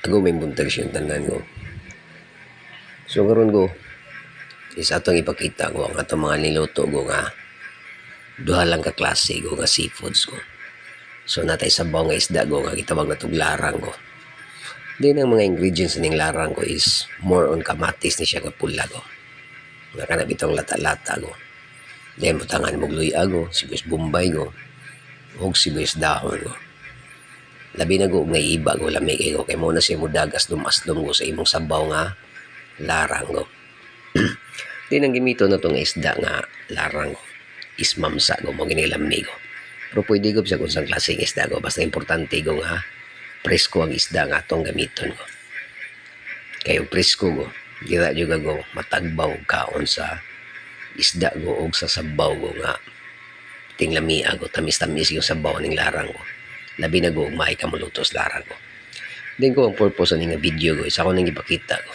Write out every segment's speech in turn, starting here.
Ako may buntag siyang tanan ko. So karon ko is atong ipakita ko ang atong mga niluto ko nga duha lang ka klase ko nga seafoods ko. So natay sabaw nga isda ko nga gitawag na tog larang ko. Then ang mga ingredients ning larang ko is more on kamatis ni siya nga pula ko. Nga kana bitong lata-lata ko. Then butangan mo luya ko, sibuyas bombay ko, ug sibuyas dahon ko. Labi na ko nga iba ko lami kay ko kay mo na siya mudagas dumasdom ko sa imong sabaw nga larang ko. Then ang gimito na tong isda nga larang ko is mamsa ko mo ginilami ko. Pero pwede ko siya kung saan klaseng isda ko basta importante ko nga presko ang isda nga atong gamiton ko. Kayo presko ko, dira juga ko matagbaw kaon sa isda ko og sa sabaw ko nga tinglami ako tamis-tamis yung sabaw ning larang ko. Labi na ko may kamulutos larang ko. Then ko ang purpose ning video ko is ako nang ipakita ko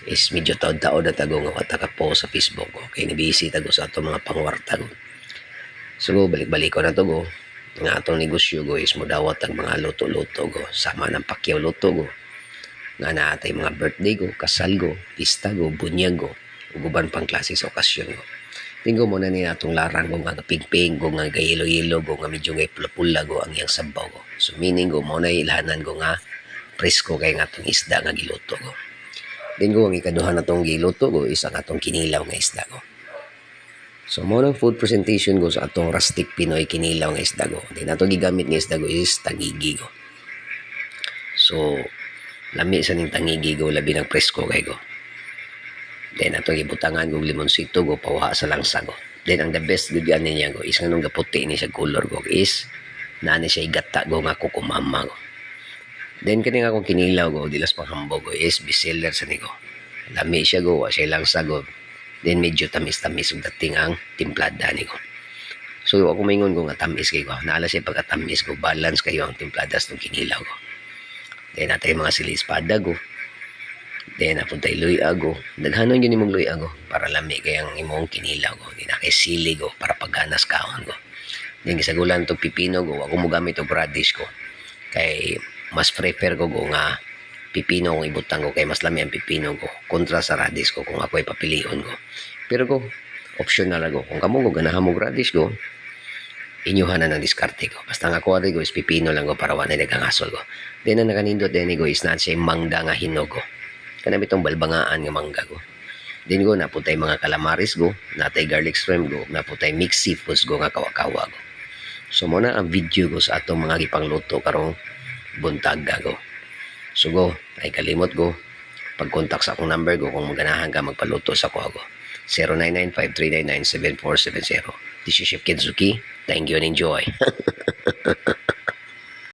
is medyo taod-taod na tago nga wata ka po sa Facebook ko kay nabisi tago sa ato mga pangwarta ko. So balik-balik ko na to go nga atong negosyo ko is modawat ang mga luto-luto ko sama ng pakyaw luto ko nga naatay mga birthday ko, kasal ko, pista ko, bunyag ko ug uban pang klase sa okasyon ko. Tinggo mo na ni atong larang ko nga ping-ping ko nga gayelo-yelo ko nga medyo ngay pula-pula ko ang iyang sabaw ko. So meaning ko mo na ilahanan ko nga presko kay nga atong isda nga giluto ko. Then ko ang ikaduha na tong giluto ko is ang atong kinilaw nga isda ko. So mo ng food presentation ko sa atong rustic Pinoy kinilaw nga isda ko. Then atong gigamit nga isda ko is tangigi ko. So lami sa ning tangigi ko labi ng presko kay ko. Then atong ibutangan ko limonsito ko pawaha sa langsa ko. Then ang the best gud ani niya ko is nganong gaputi ni sa color ko is nani siya igata ko nga kukumama ko. Then kani nga akong kinilaw ko dilas panghambog ko is bestseller sa niko. Lami siya go wa siya langsa ko. Then medyo tamis-tamis ug dating ang timplada niko. So ako maingon ko nga tamis kay ko. Naala siya pagkatamis ko balance kayo ang timpladas ng kinilaw ko. Then natay mga silis pada ko. Then napuntay luya ko. Daghanon yun imong luya ko para lami kay ang imong kinilaw ko. Then nakay sili ko para pagganas kaon ko. Then gisagulan to pipino ko. Ako mo gamit og radish ko. Kay mas prefer ko nga pipino kung ibutang ko kay mas lami ang pipino ko kontra sa radish ko kung ako ay papilion ko. Pero ko optional ako. Kung kamo ko ganahan mo radish ko, inyuhan na ng diskarte ko. Basta nga ko is pipino lang ko para wala dagang asol ko. Then ang nakanindot din ko is na siya mangga nga hinog ko. Kanami itong balbangaan nga mangga ko. Then ko naputay mga calamaris ko, natay garlic shrimp ko, naputay mixed seafoods ko nga kawakawa ko. So muna ang video ko sa atong mga gipangluto karong buntag ko. So go, ay kalimot ko. Pag-contact sa akong number ko kung maganahan ka magpaluto sa ko ako. 0995-399-7470. This is Chef Kensuki. Thank you and enjoy.